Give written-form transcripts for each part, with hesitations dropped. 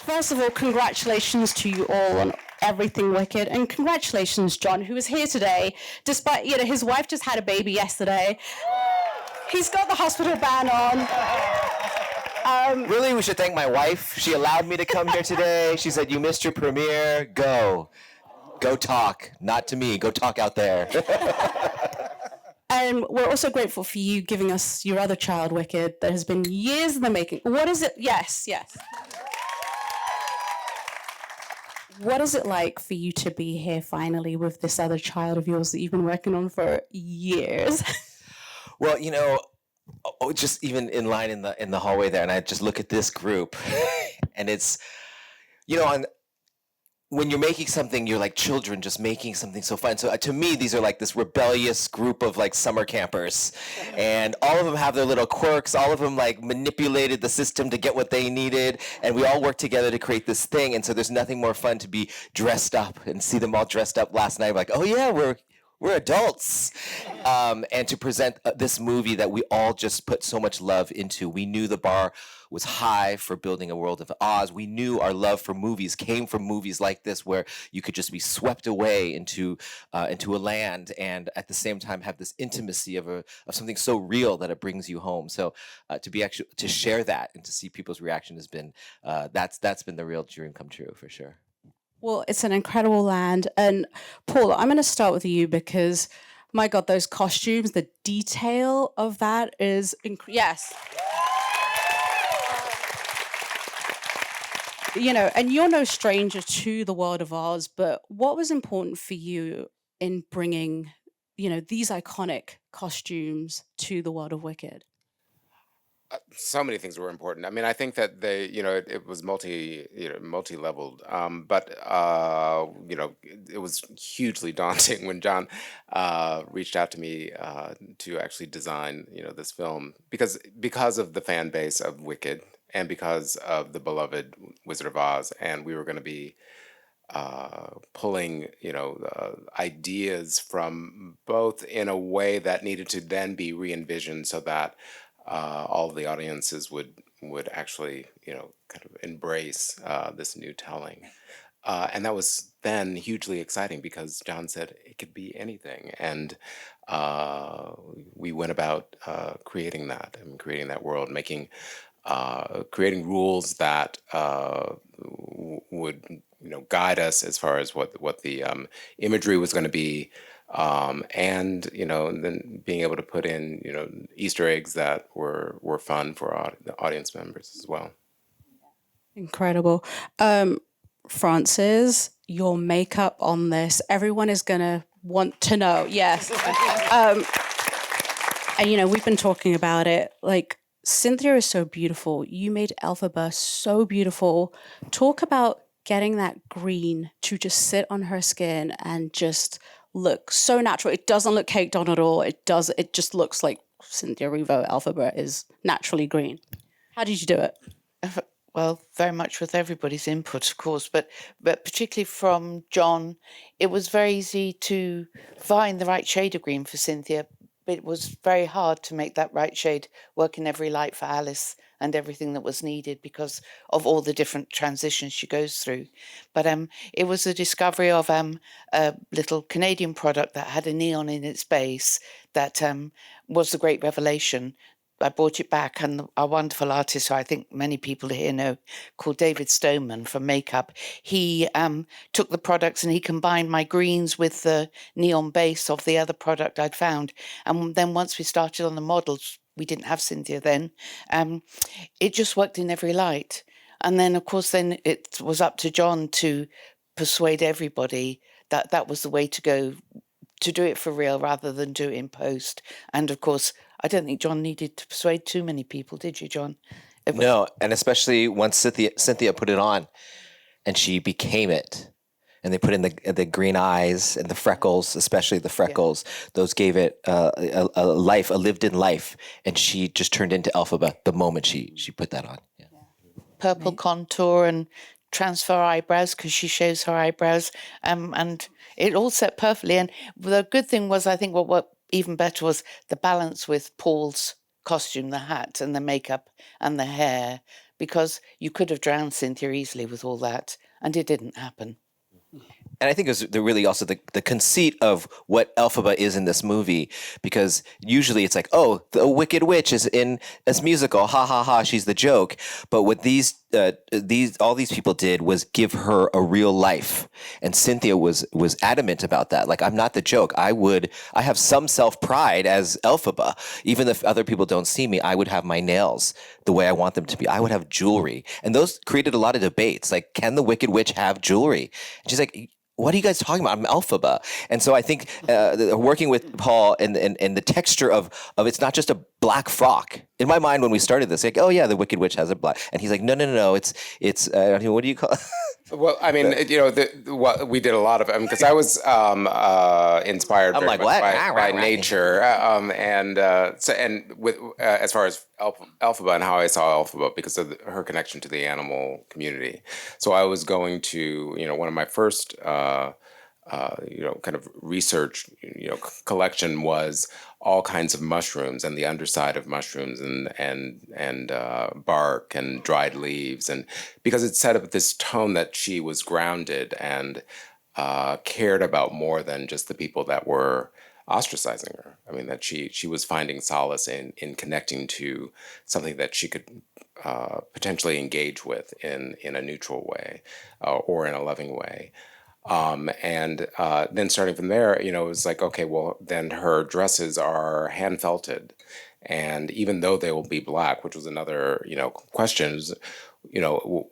First of all, congratulations to you all on everything Wicked, and congratulations, Jon, who is here today, despite, his wife just had a baby yesterday. He's got the hospital ban on. Really, we should thank my wife. She allowed me to come here today. She said, "You missed your premiere. Go talk. Not to me. Go talk out there." And we're also grateful for you giving us your other child, Wicked, that has been years in the making. What is it? Yes. What is it like for you to be here finally with this other child of yours that you've been working on for years? Well, just even in line in the hallway there, and I just look at this group, and it's, when you're making something, you're like children just making something so fun. So to me, these are like this rebellious group of like summer campers, and all of them have their little quirks. All of them like manipulated the system to get what they needed, and we all work together to create this thing. And so there's nothing more fun to be dressed up and see them all dressed up last night. Like, oh yeah, we're adults, and to present this movie that we all just put so much love into. We knew the bar was high for building a world of Oz. We knew our love for movies came from movies like this, where you could just be swept away into a land, and at the same time have this intimacy of something so real that it brings you home. So to share that and to see people's reaction has been that's been the real dream come true for sure. Well, it's an incredible land. And Paul, I'm going to start with you because, my God, those costumes, the detail of that is yes. And you're no stranger to the world of Oz, but what was important for you in bringing, these iconic costumes to the world of Wicked? So many things were important. I mean, I think that it was multi-leveled, but it was hugely daunting when Jon reached out to me to actually design, this film because of the fan base of Wicked and because of the beloved Wizard of Oz, and we were going to be pulling, ideas from both in a way that needed to then be re-envisioned so that all of the audiences would actually, kind of embrace this new telling. And that was then hugely exciting because Jon said it could be anything. And we went about creating that world, creating rules that would, guide us as far as what the imagery was going to be. And then being able to put in Easter eggs that were fun for the audience members as well. Incredible. Francis, your makeup on this, everyone is gonna want to know. Yes. And we've been talking about it. Like, Cynthia is so beautiful. You made Elphaba so beautiful. Talk about getting that green to just sit on her skin and just look so natural. It doesn't look caked on at all. It just looks like Cynthia Erivo Elphaba is naturally green. How did you do it? Well, very much with everybody's input, of course, but particularly from Jon, it was very easy to find the right shade of green for Cynthia. But it was very hard to make that right shade work in every light for Alice and everything that was needed because of all the different transitions she goes through. But it was the discovery of a little Canadian product that had a neon in its base that was a great revelation. I brought it back, and a wonderful artist who I think many people here know, called David Stoneman from makeup, he took the products and he combined my greens with the neon base of the other product I'd found. And then once we started on the models, we didn't have Cynthia then, it just worked in every light. And then, of course, then it was up to Jon to persuade everybody that that was the way to go, to do it for real rather than do it in post. And of course, I don't think Jon needed to persuade too many people, did you, Jon? No, and especially once Cynthia put it on and she became it. And they put in the green eyes and the freckles, especially the freckles. Yeah. Those gave it a life, a lived-in life. And she just turned into Elphaba the moment she put that on. Yeah. Purple contour and transfer eyebrows because she shows her eyebrows. And it all set perfectly. And the good thing was, I think what even better was the balance with Paul's costume, the hat and the makeup and the hair, because you could have drowned Cynthia easily with all that, and it didn't happen. And I think it's really also the conceit of what Elphaba is in this movie, because usually it's like, oh, the Wicked Witch is in this musical, ha ha ha, she's the joke. But what all these people did was give her a real life, and Cynthia was adamant about that. Like, I'm not the joke. I have some self pride as Elphaba, even if other people don't see me. I would have my nails the way I want them to be. I would have jewelry, and those created a lot of debates. Like, can the Wicked Witch have jewelry? And she's like, what are you guys talking about? I'm Elphaba. And so I think working with Paul and the texture of it's not just a black frock. In my mind, when we started this, like, oh yeah, the Wicked Witch has a black, and he's like, no, it's what do you call it? Well, I mean, we did a lot of it because I was inspired very much by nature, and with as far as Elphaba and how I saw Elphaba because of her connection to the animal community. So I was going to, one of my first, kind of research, collection was all kinds of mushrooms and the underside of mushrooms and bark and dried leaves, and because it set up this tone that she was grounded and cared about more than just the people that were ostracizing her. I mean, that she was finding solace in connecting to something that she could potentially engage with in a neutral way or in a loving way. And then starting from there, it was like, okay, well, then her dresses are hand felted. And even though they will be black, which was another, question,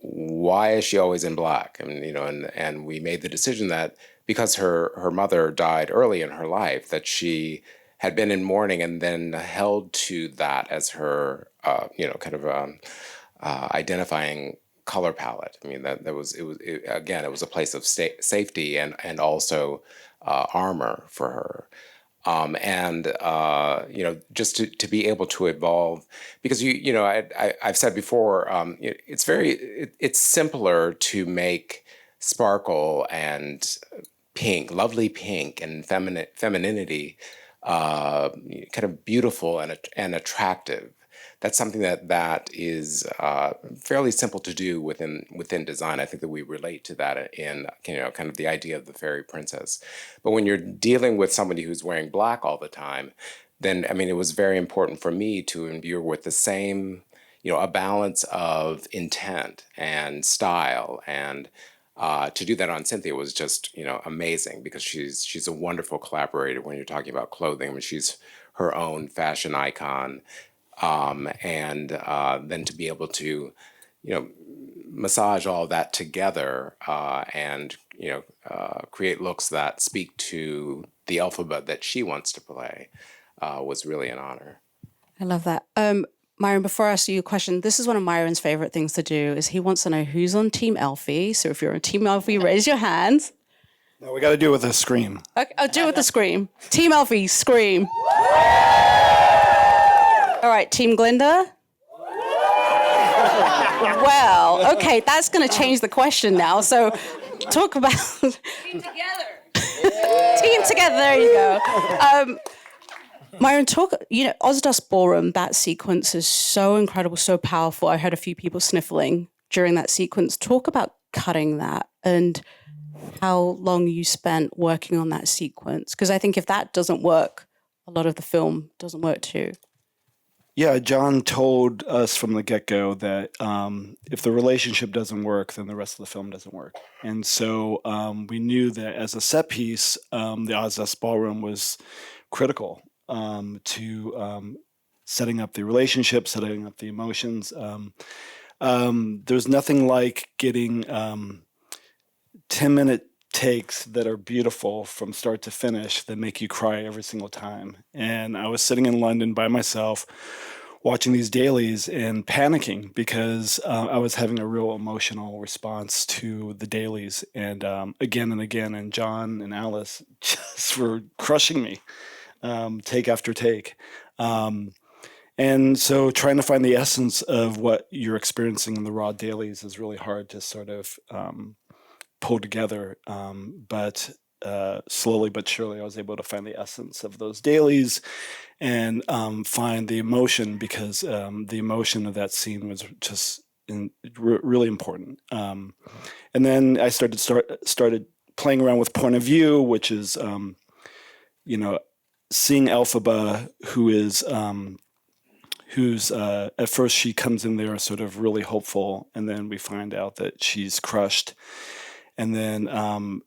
why is she always in black? I mean, and we made the decision that because her mother died early in her life, that she had been in mourning and then held to that as her, identifying color palette. I mean, it was a place of safety and also armor for her. Just to be able to evolve, because I've said before, it's simpler to make sparkle and pink, lovely pink and femininity, kind of beautiful and attractive. That's something that is fairly simple to do within design. I think that we relate to that in kind of the idea of the fairy princess. But when you're dealing with somebody who's wearing black all the time, then I mean, it was very important for me to imbue with the same, a balance of intent and style, and to do that on Cynthia was just amazing, because she's a wonderful collaborator when you're talking about clothing. I mean, she's her own fashion icon. And then to be able to, massage all that together and create looks that speak to the Elphaba that she wants to play was really an honor. I love that. Myron, before I ask you a question, this is one of Myron's favorite things to do, is he wants to know who's on Team Elfie. So if you're on Team Elfie, raise your hands. No, we got to do it with a scream. Okay, I'll do it with the scream. Team Elfie, scream. All right, Team Glinda? Well, okay, that's going to change the question now. So talk about... Team together. Team together, there you go. Myron, Ozdust Ballroom, that sequence is so incredible, so powerful. I heard a few people sniffling during that sequence. Talk about cutting that and how long you spent working on that sequence. Because I think if that doesn't work, a lot of the film doesn't work too. Yeah, Jon told us from the get-go that if the relationship doesn't work, then the rest of the film doesn't work. And so we knew that as a set piece, the Ozdust Ballroom was critical to setting up the relationship, setting up the emotions. There's nothing like getting 10-minute takes that are beautiful from start to finish that make you cry every single time. And I was sitting in London by myself watching these dailies and panicking because I was having a real emotional response to the dailies, and again, and Jon and Alice just were crushing me take after take. And so trying to find the essence of what you're experiencing in the raw dailies is really hard to sort of pull together, but slowly but surely I was able to find the essence of those dailies and find the emotion, because the emotion of that scene was just really important. And then I started playing around with point of view, which is, seeing Elphaba, who's at first she comes in there sort of really hopeful, and then we find out that she's crushed. And then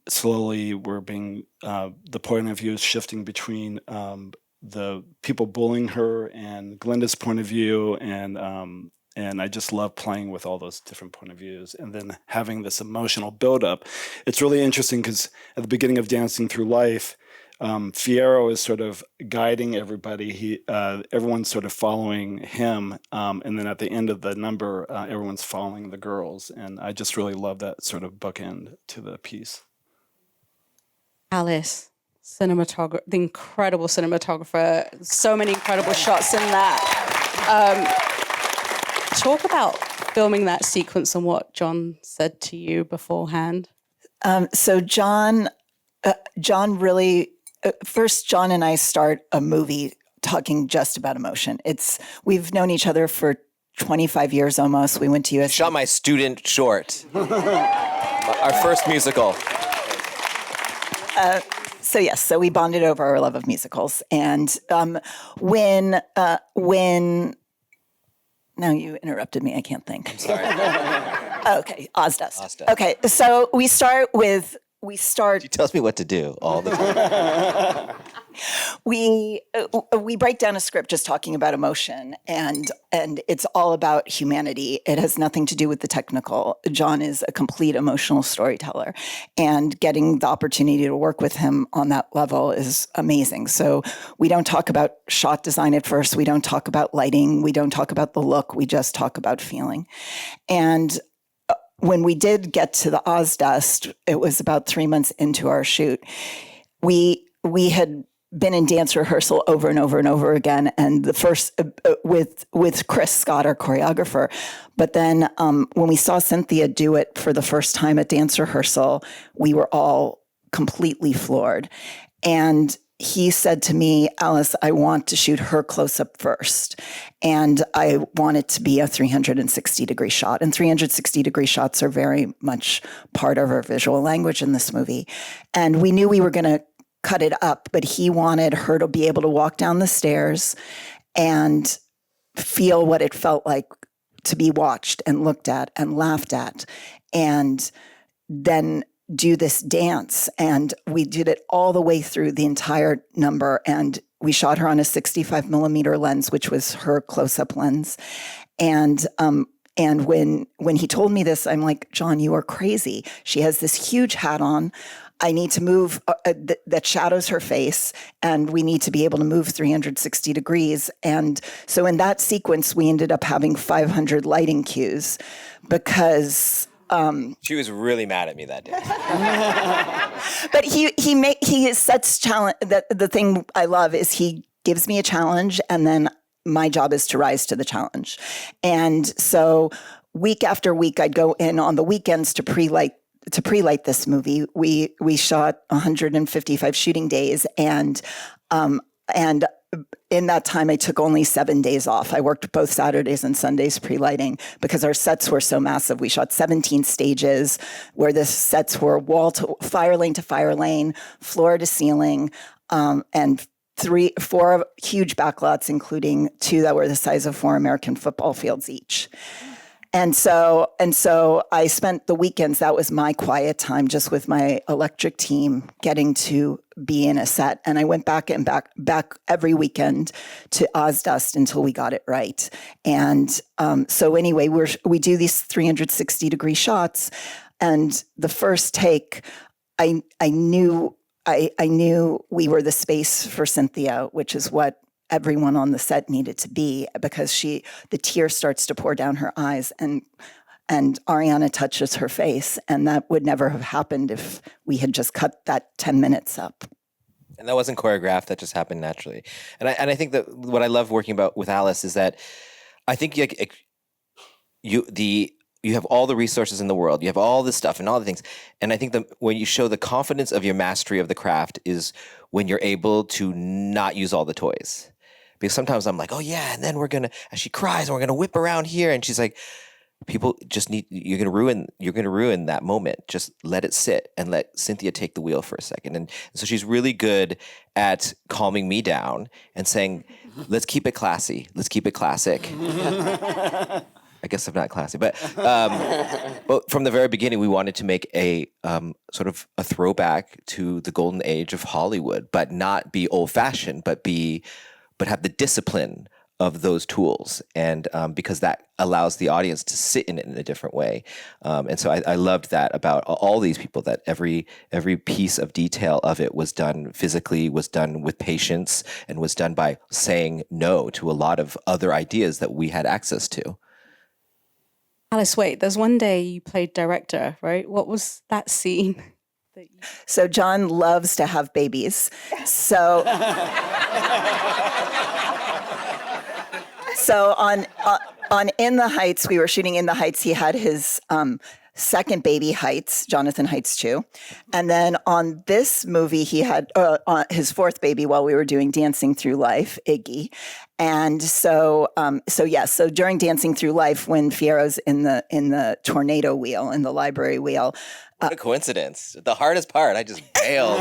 slowly we're the point of view is shifting between the people bullying her and Glinda's point of view, and I just love playing with all those different point of views, and then having this emotional buildup. It's really interesting because at the beginning of Dancing Through Life, Fierro is sort of guiding everybody. Everyone's sort of following him, and then at the end of the number, everyone's following the girls, and I just really love that sort of bookend to the piece. Alice, the incredible cinematographer, so many incredible shots in that. Talk about filming that sequence and what Jon said to you beforehand. So Jon really, first Jon and I start a movie talking just about emotion. We've known each other for 25 years almost. We went to US. Shot my student short. Our first musical. So we bonded over our love of musicals. And when now you interrupted me, I can't think. I'm sorry. Okay, Ozdust. Okay, so She tells me what to do all the time. we break down a script just talking about emotion, and it's all about humanity. It has nothing to do with the technical. Jon is a complete emotional storyteller, and getting the opportunity to work with him on that level is amazing. So we don't talk about shot design at first. We don't talk about lighting. We don't talk about the look. We just talk about feeling. And when we did get to the Ozdust, it was about 3 months into our shoot. We had been in dance rehearsal over and over and over again, and the first with Chris Scott, our choreographer. But then when we saw Cynthia do it for the first time at dance rehearsal, we were all completely floored. And he said to me, Alice, I want to shoot her close up first. And I want it to be a 360-degree shot. And 360-degree shots are very much part of our visual language in this movie. And we knew we were going to cut it up, but he wanted her to be able to walk down the stairs and feel what it felt like to be watched and looked at and laughed at. And then do this dance, and we did it all the way through the entire number, and we shot her on a 65 millimeter lens, which was her close-up lens. And when he told me this, I'm like, Jon, you are crazy. She has this huge hat on. I need to move that shadows her face, and we need to be able to move 360 degrees. And so in that sequence, we ended up having 500 lighting cues because She was really mad at me that day. but he sets challenge. The thing I love is he gives me a challenge, and then my job is to rise to the challenge. And so week after week, I'd go in on the weekends to pre-light this movie. We shot 155 shooting days, and in that time, I took only 7 days off. I worked both Saturdays and Sundays pre-lighting because our sets were so massive. We shot 17 stages where the sets were fire lane to fire lane, floor to ceiling, and 4 huge backlots, including 2 that were the size of 4 American football fields each. And so I spent the weekends, that was my quiet time, just with my electric team, getting to be in a set. And I went back every weekend to Ozdust until we got it right. And so anyway, we do these 360-degree shots. And the first take, I knew we were the space for Cynthia, which is what everyone on the set needed to be, because the tear starts to pour down her eyes, and Ariana touches her face, and that would never have happened if we had just cut that 10 minutes up. And that wasn't choreographed; that just happened naturally. And I think that what I love working with Alice is that I think you have all the resources in the world, you have all this stuff and all the things, and I think that when you show the confidence of your mastery of the craft is when you're able to not use all the toys. Because sometimes I'm like, oh yeah, and then as she cries, and we're gonna whip around here, and she's like, people just need, you're gonna ruin that moment. Just let it sit and let Cynthia take the wheel for a second. And so she's really good at calming me down and saying, let's keep it classy, let's keep it classic. I guess I'm not classy, but from the very beginning, we wanted to make a sort of a throwback to the golden age of Hollywood, but not be old-fashioned, but have the discipline of those tools, and because that allows the audience to sit in it in a different way. And so I loved that about all these people, that every piece of detail of it was done physically, was done with patience, and was done by saying no to a lot of other ideas that we had access to. Alice, wait, there's one day you played director, right? What was that scene? So Jon loves to have babies. So on In the Heights, we were shooting In the Heights. He had his second baby, Heights, Jonathan Heights Chu. And then on this movie, he had his fourth baby while we were doing Dancing Through Life, Iggy. And so during Dancing Through Life, when Fiero's in the tornado wheel, in the library wheel. What a coincidence. The hardest part, I just bailed.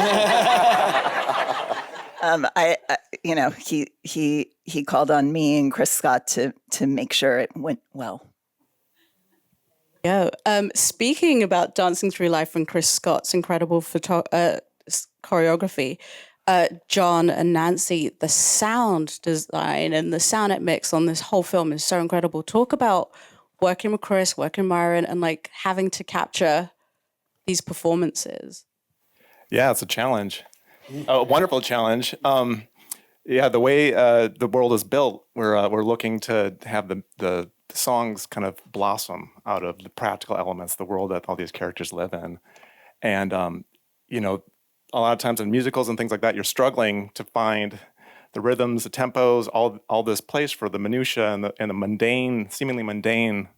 He called on me and Chris Scott to make sure it went well. Yeah. Speaking about Dancing Through Life and Chris Scott's incredible choreography, Jon and Nancy, the sound design and the sound mix on this whole film is so incredible. Talk about working with Chris, working with Myron, and like having to capture these performances. Yeah, it's a challenge. A wonderful challenge. The way the world is built, we're looking to have the songs kind of blossom out of the practical elements, the world that all these characters live in. And, a lot of times in musicals and things like that, you're struggling to find the rhythms, the tempos, all this place for the minutia and the mundane, seemingly mundane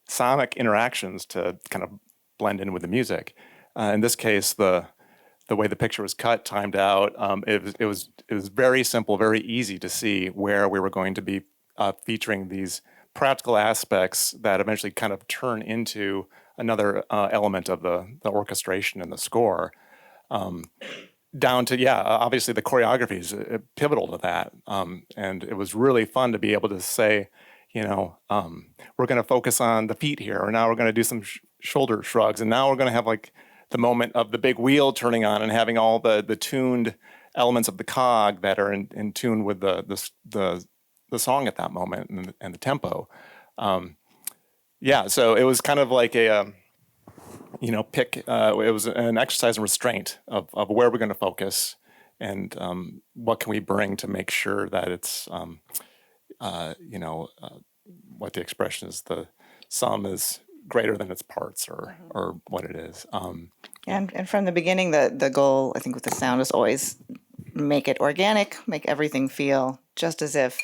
sonic interactions to kind of blend in with the music. In this case, the way the picture was cut, timed out, it was very simple, very easy to see where we were going to be featuring these practical aspects that eventually kind of turn into another element of the orchestration and the score. Down to, obviously the choreography is pivotal to that. And it was really fun to be able to say, we're going to focus on the feet here, or now we're going to do some shoulder shrugs, and now we're going to have like the moment of the big wheel turning on and having all the tuned elements of the cog that are in tune with the song at that moment and the tempo. So it was kind of like a, it was an exercise in restraint of where we're going to focus and what can we bring to make sure that it's, what the expression is, the sum is greater than its parts or what it is. And from the beginning, the goal, I think, with the sound is always make it organic, make everything feel just as if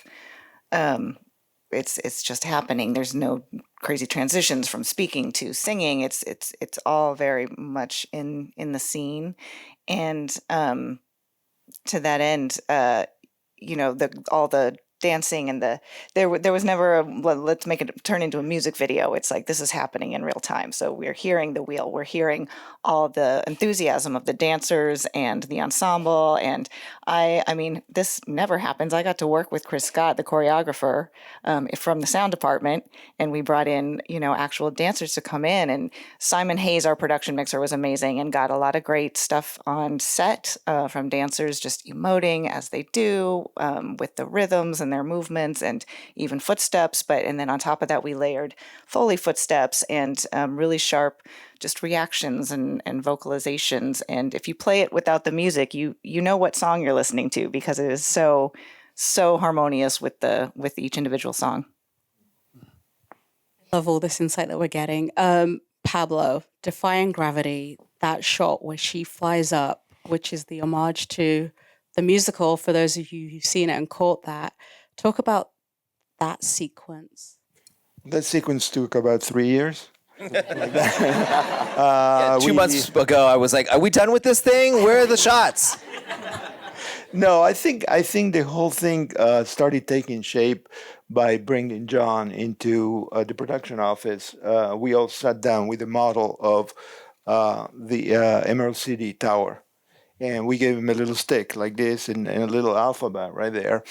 it's just happening. There's no crazy transitions from speaking to singing. It's all very much in the scene, and to that end, all the dancing and there was never let's make it turn into a music video. It's like this is happening in real time. So we're hearing the wheel, we're hearing all the enthusiasm of the dancers and the ensemble. And I mean, this never happens. I got to work with Chris Scott, the choreographer, from the sound department, and we brought in actual dancers to come in. And Simon Hayes, our production mixer, was amazing and got a lot of great stuff on set from dancers just emoting as they do with the rhythms and their movements and even footsteps. And then on top of that, we layered Foley footsteps and really sharp just reactions and vocalizations. And if you play it without the music, you know what song you're listening to, because it is so harmonious with each individual song. Love all this insight that we're getting. Pablo, Defying Gravity, that shot where she flies up, which is the homage to the musical, for those of you who've seen it and caught that. Talk about that sequence. That sequence took about 3 years. 2 months ago, I was like, are we done with this thing? Where are the shots? No, I think the whole thing started taking shape by bringing John into the production office. We all sat down with a model of the Emerald City Tower, and we gave him a little stick like this and a little alphabet right there,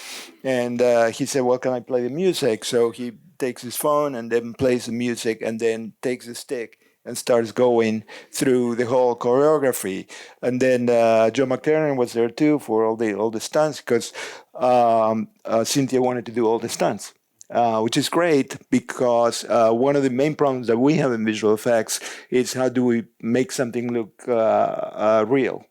and he said, "Well, can I play the music?" So he takes his phone and then plays the music, and then takes the stick and starts going through the whole choreography. And then Joe McTiernan was there too for all the stunts, because Cynthia wanted to do all the stunts. Which is great, because one of the main problems that we have in visual effects is how do we make something look real.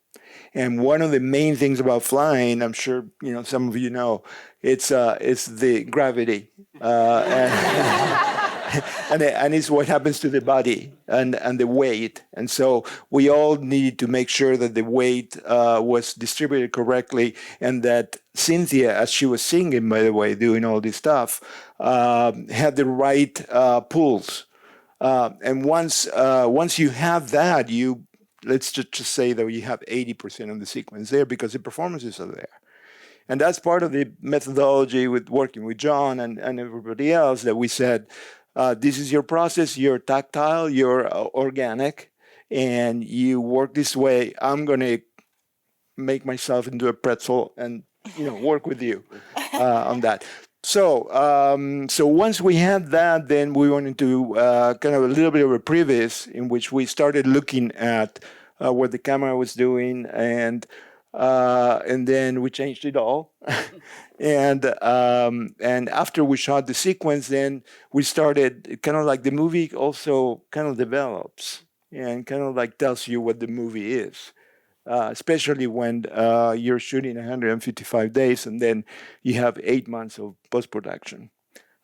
And one of the main things about flying, I'm sure some of you know, it's the gravity, and it's what happens to the body and the weight. And so we all needed to make sure that the weight was distributed correctly, and that Cynthia, as she was singing, by the way, doing all this stuff, had the right pulls. And once you have that, let's just say that you have 80% of the sequence there, because the performances are there. And that's part of the methodology with working with John and everybody else, that we said, this is your process, you're tactile, you're organic, and you work this way. I'm going to make myself into a pretzel and work with you on that. So once we had that, then we went into kind of a little bit of a previs, in which we started looking at what the camera was doing, and then we changed it all. And after we shot the sequence, then we started kind of like the movie also kind of develops and kind of like tells you what the movie is. Especially when you're shooting 155 days, and then you have 8 months of post-production.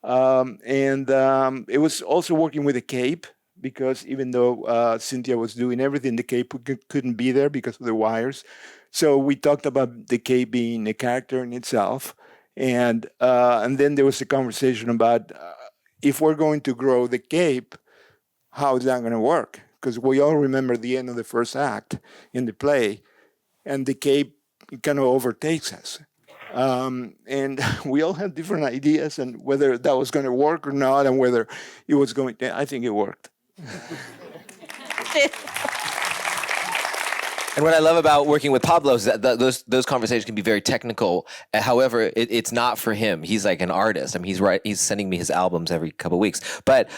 It was also working with a cape, because even though Cynthia was doing everything, the cape couldn't be there because of the wires. So we talked about the cape being a character in itself. And then there was a conversation about if we're going to grow the cape, how is that going to work? Because we all remember the end of the first act in the play, and the cape kind of overtakes us. And we all had different ideas, and whether that was going to work or not, and whether it was going to, I think it worked. And what I love about working with Pablo is that those conversations can be very technical. However, it's not for him. He's like an artist. I mean, he's sending me his albums every couple of weeks. But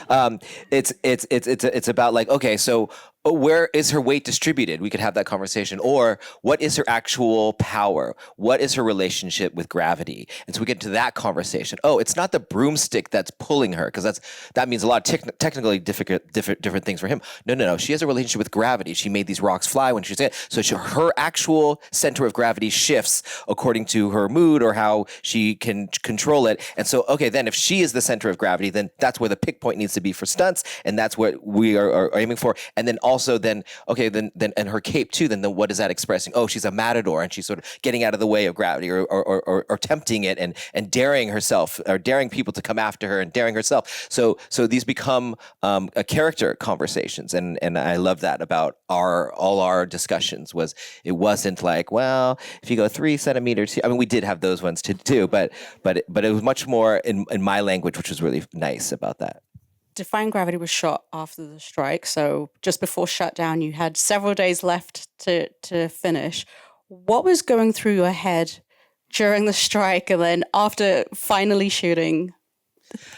it's about like, okay, so where is her weight distributed? We could have that conversation. Or what is her actual power? What is her relationship with gravity? And so we get into that conversation. Oh, it's not the broomstick that's pulling her, because that means a lot of technically different things for him. No. She has a relationship with gravity. She made these rocks fly when she was in it. So her actual center of gravity shifts according to her mood or how she can control it. And so, okay, then if she is the center of gravity, then that's where the pick point needs to be for stunts, and that's what we are aiming for. And then also then and her cape too, then what is that expressing? Oh, she's a matador, and she's sort of getting out of the way of gravity or tempting it and daring herself, or daring people to come after her and daring herself. So these become a character conversations, and I love that about all our discussions. It wasn't like, well, if you go 3 centimeters here, I mean, we did have those ones too, but it was much more in my language, which was really nice about that. Defying Gravity was shot after the strike, so just before shutdown, you had several days left to finish. What was going through your head during the strike, and then after finally shooting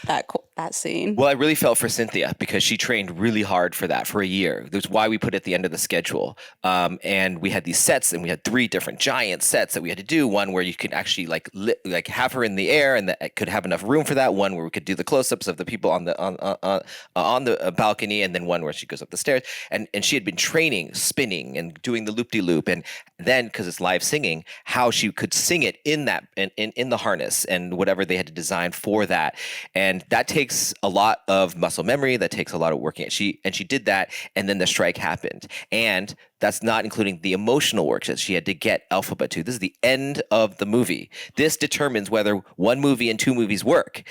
that scene? Well, I really felt for Cynthia, because she trained really hard for that for a year. That's why we put it at the end of the schedule. And we had these sets, and we had 3 different giant sets that we had to do. One where you could actually like have her in the air, and that could have enough room for that. One where we could do the close-ups of the people on the balcony, and then one where she goes up the stairs. And she had been training, spinning, and doing the loop-de-loop. And then, because it's live singing, how she could sing it in the harness and whatever they had to design for that. And that takes a lot of muscle memory. That takes a lot of working. She did that, and then the strike happened. And that's not including the emotional work that she had to get Elphaba to. This is the end of the movie. This determines whether 1 movie and 2 movies work.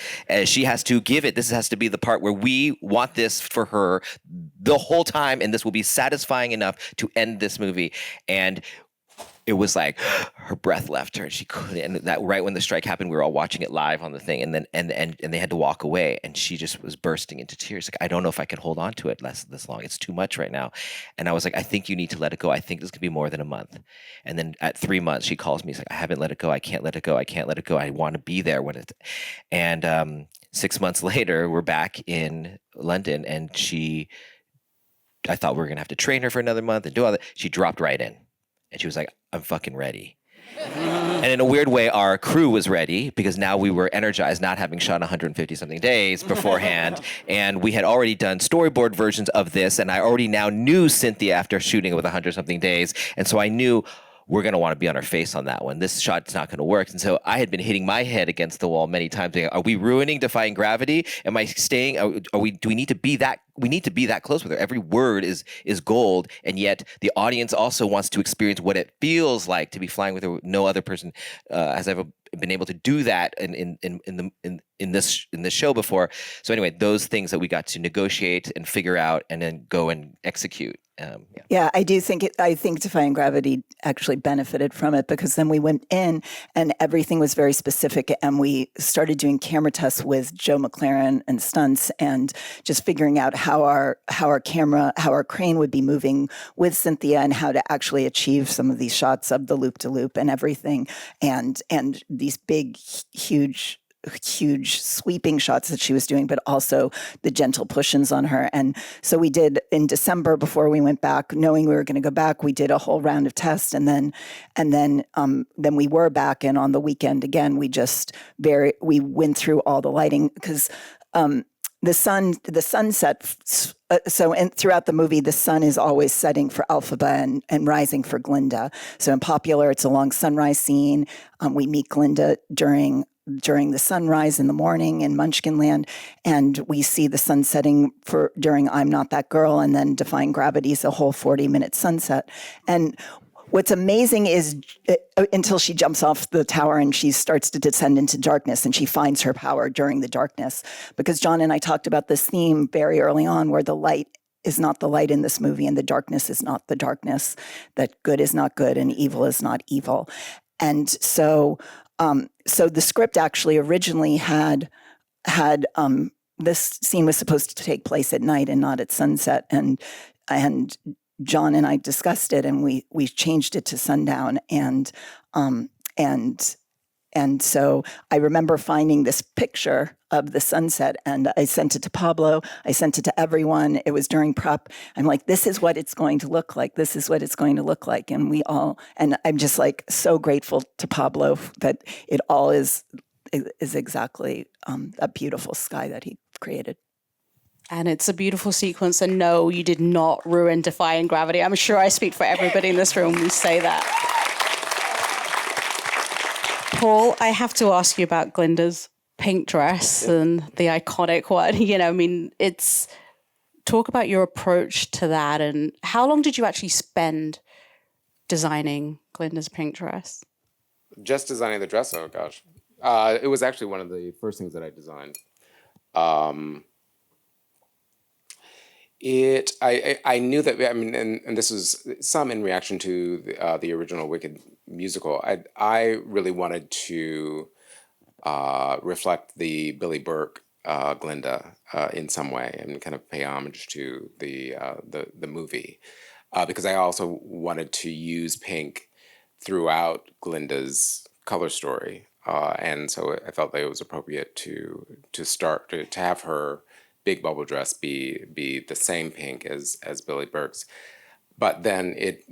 She has to give it. This has to be the part where we want this for her the whole time, and this will be satisfying enough to end this movie. And it was like her breath left her and she couldn't. And that right when the strike happened, we were all watching it live on the thing, and then and they had to walk away, and she just was bursting into tears. Like, I don't know if I can hold on to it this long. It's too much right now. And I was like, I think you need to let it go. I think this could be more than a month. And then at 3 months, she calls me. She's like, I haven't let it go. I can't let it go. I can't let it go. I want to be there when it. And 6 months later, we're back in London, and I thought we were gonna have to train her for another month and do all that. She dropped right in. And she was like, I'm fucking ready. And in a weird way, our crew was ready because now we were energized, not having shot 150 something days beforehand. And we had already done storyboard versions of this. And I already now knew Cynthia after shooting it with 100 something days. And so I knew we're going to want to be on our face on that one. This shot's not going to work. And so I had been hitting my head against the wall many times. Thinking, are we ruining Defying Gravity? Am I staying? Do we need to be that? We need to be that close with her. Every word is gold, and yet the audience also wants to experience what it feels like to be flying with her. No other person has ever been able to do that in this show before. So anyway, those things that we got to negotiate and figure out, and then go and execute. Yeah, I do think I think Defying Gravity actually benefited from it, because then we went in and everything was very specific, and we started doing camera tests with Joe McLaren and stunts, and just figuring out how our crane would be moving with Cynthia, and how to actually achieve some of these shots of the loop to loop and everything, and these big, huge sweeping shots that she was doing, but also the gentle push-ins on her. And so we did in December, before we went back, knowing we were going to go back, we did a whole round of tests, and then we were back, and on the weekend again, we went through all the lighting, because the sunset. Throughout the movie, the sun is always setting for Elphaba and rising for Glinda. So in Popular, it's a long sunrise scene. We meet Glinda during the sunrise in the morning in Munchkinland, and we see the sun setting during I'm Not That Girl, and then Defying Gravity is a whole 40-minute sunset. And what's amazing is until she jumps off the tower and she starts to descend into darkness, and she finds her power during the darkness. Because Jon and I talked about this theme very early on, where the light is not the light in this movie, and the darkness is not the darkness, that good is not good and evil is not evil. And so the script actually originally had this scene was supposed to take place at night and not at sunset, and Jon and I discussed it, and we changed it to sundown, and so I remember finding this picture of the sunset, and I sent it to Pablo. I sent it to everyone. It was during prep. I'm like, this is what it's going to look like. This is what it's going to look like. And I'm just like so grateful to Pablo that it all is exactly a beautiful sky that he created. And it's a beautiful sequence. And no, you did not ruin Defying Gravity. I'm sure I speak for everybody in this room when we say that. Paul, I have to ask you about Glinda's pink dress and the iconic one. Talk about your approach to that, and how long did you actually spend designing Glinda's pink dress? Just designing the dress, oh gosh. It was actually one of the first things that I designed. I knew that, and this was some in reaction to the original Wicked musical. I really wanted to reflect the Billy Burke Glinda in some way, and kind of pay homage to the movie, because I also wanted to use pink throughout Glinda's color story, and so I felt that it was appropriate to have her big bubble dress be the same pink as Billy Burke's. But then it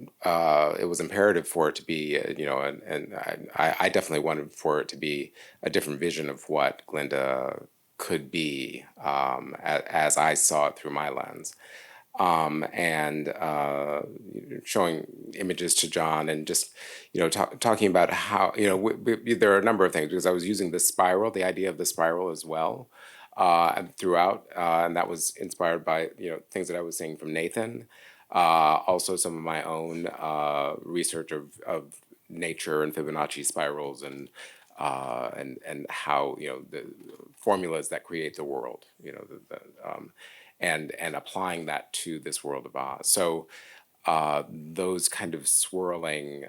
was imperative for it to be, and I definitely wanted for it to be a different vision of what Glinda could be, as I saw it through my lens. And showing images to Jon, and just talking about how there are a number of things, because I was using the spiral, the idea of the spiral as well, throughout, and that was inspired by things that I was seeing from Nathan. Also, some of my own research of nature and Fibonacci spirals, and how the formulas that create the world, and applying that to this world of Oz. So those kind of swirling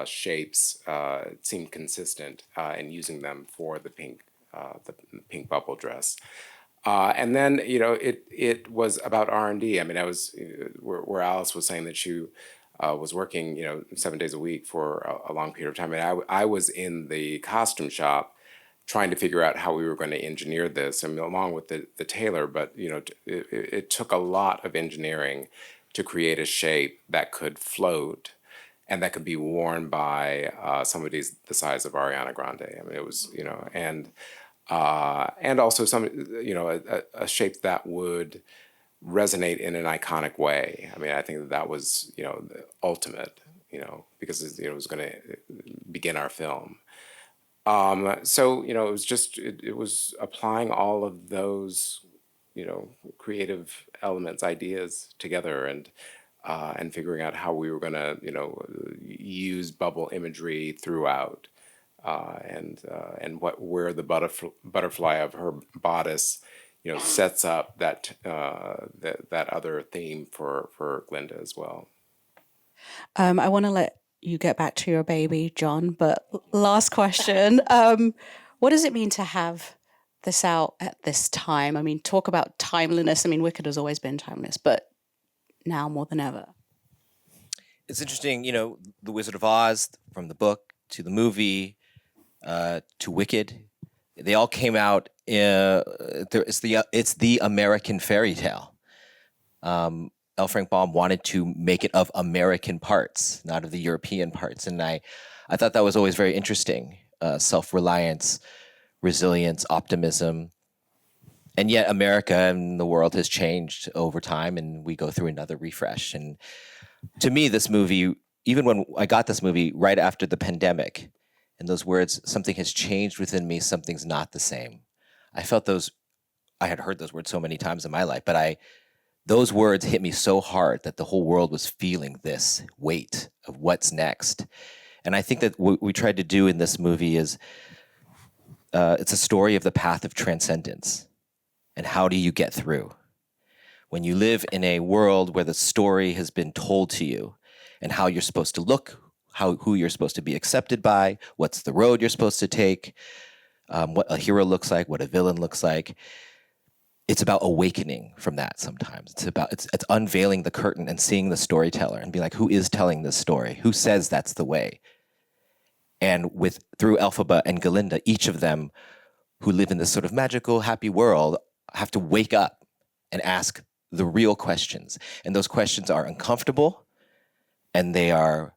shapes seemed consistent in using them for the pink bubble dress. And then, it was about R&D. I mean, I was where Alice was saying that she was working, 7 days a week for a long period of time. And I was in the costume shop trying to figure out how we were going to engineer this, I mean, along with the tailor. But, it took a lot of engineering to create a shape that could float and that could be worn by somebody the size of Ariana Grande. I mean, it was, and also a shape that would resonate in an iconic way. I mean, I think that was, the ultimate, because it was going to begin our film. So, it was just, it was applying all of those, creative elements, ideas together, and figuring out how we were going to, use bubble imagery throughout, and where the butterfly of her bodice, sets up that other theme for Glinda as well. I want to let you get back to your baby, Jon, but last question. What does it mean to have this out at this time? I mean, talk about timeliness. I mean, Wicked has always been timeless, but now more than ever. It's interesting, The Wizard of Oz, from the book to the movie to Wicked, they all came out. It's the American fairy tale. L. Frank Baum wanted to make it of American parts, not of the European parts, and I thought that was always very interesting. Self-reliance, resilience, optimism. And yet America and the world has changed over time, and we go through another refresh. And to me, this movie, even when I got this movie right after the pandemic, and those words, something has changed within me, something's not the same. I felt those, I had heard those words so many times in my life, but those words hit me so hard that the whole world was feeling this weight of what's next. And I think that what we tried to do in this movie is, it's a story of the path of transcendence. And how do you get through? When you live in a world where the story has been told to you and how you're supposed to look, who you're supposed to be accepted by, what's the road you're supposed to take, what a hero looks like, what a villain looks like. It's about awakening from that sometimes. It's unveiling the curtain and seeing the storyteller and be like, who is telling this story? Who says that's the way? And through Elphaba and Glinda, each of them who live in this sort of magical, happy world have to wake up and ask the real questions. And those questions are uncomfortable, and they are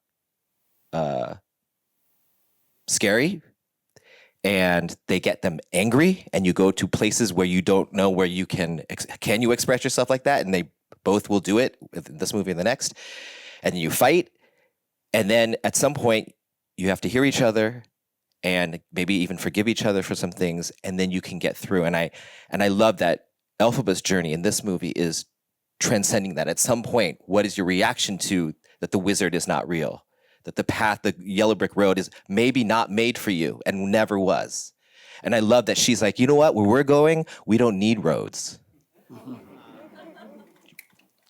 scary, and they get them angry, and you go to places where you don't know where you can you express yourself like that? And they both will do it in this movie and the next. And then you fight, and then at some point you have to hear each other and maybe even forgive each other for some things, and then you can get through. And I love that Elphaba's journey in this movie is transcending that. At some point, what is your reaction to that the wizard is not real? That the path, the yellow brick road is maybe not made for you and never was. And I love that she's like, you know what, where we're going, we don't need roads.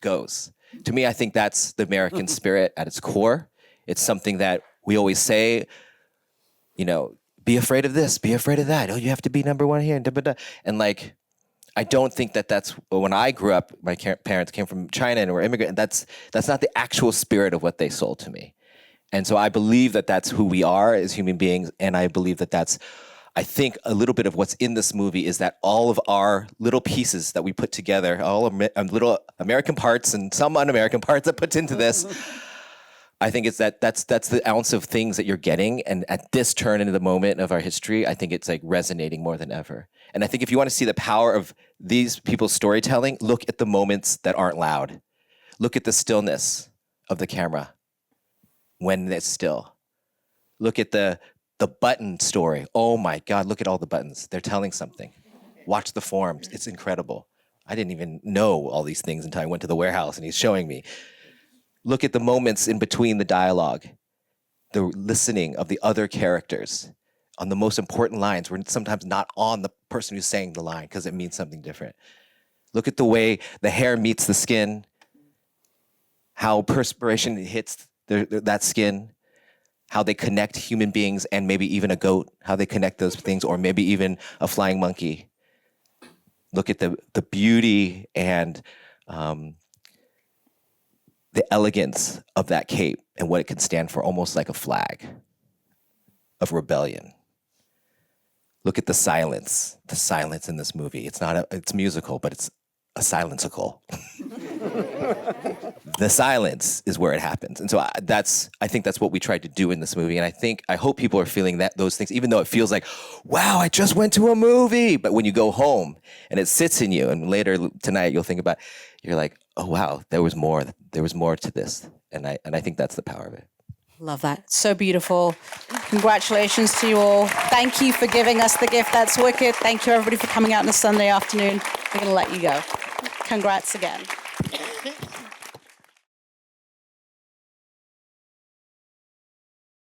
Goes. To me, I think that's the American spirit at its core. It's something that we always say, be afraid of this, be afraid of that. Oh, you have to be number one here. And like, I don't think that's, when I grew up, my parents came from China and were immigrants, and that's not the actual spirit of what they sold to me. And so I believe that that's who we are as human beings, and I believe that I think a little bit of what's in this movie is that all of our little pieces that we put together, all little American parts and some un-American parts that put into this, I think it's that's the ounce of things that you're getting. And at this turn into the moment of our history, I think it's like resonating more than ever. And I think if you want to see the power of these people's storytelling, look at the moments that aren't loud. Look at the stillness of the camera when it's still. Look at the button story. Oh my God, look at all the buttons. They're telling something. Watch the forms. It's incredible. I didn't even know all these things until I went to the warehouse and he's showing me. Look at the moments in between the dialogue, the listening of the other characters on the most important lines. We're sometimes not on the person who's saying the line because it means something different. Look at the way the hair meets the skin. how perspiration hits that skin, how they connect human beings and maybe even a goat, how they connect those things, or maybe even a flying monkey. Look at the beauty and the elegance of that cape and what it can stand for, almost like a flag of rebellion. Look at the silence in this movie. It's musical, but it's a silencical. The silence is where it happens. And so I think that's what we tried to do in this movie. And I hope people are feeling those things, even though it feels like, wow, I just went to a movie. But when you go home and it sits in you, and later tonight you'll think about, you're like, oh wow, there was more to this. And I think that's the power of it. Love that. So beautiful. Congratulations to you all. Thank you for giving us the gift. That's wicked. Thank you, everybody, for coming out on a Sunday afternoon. We're going to let you go. Congrats again.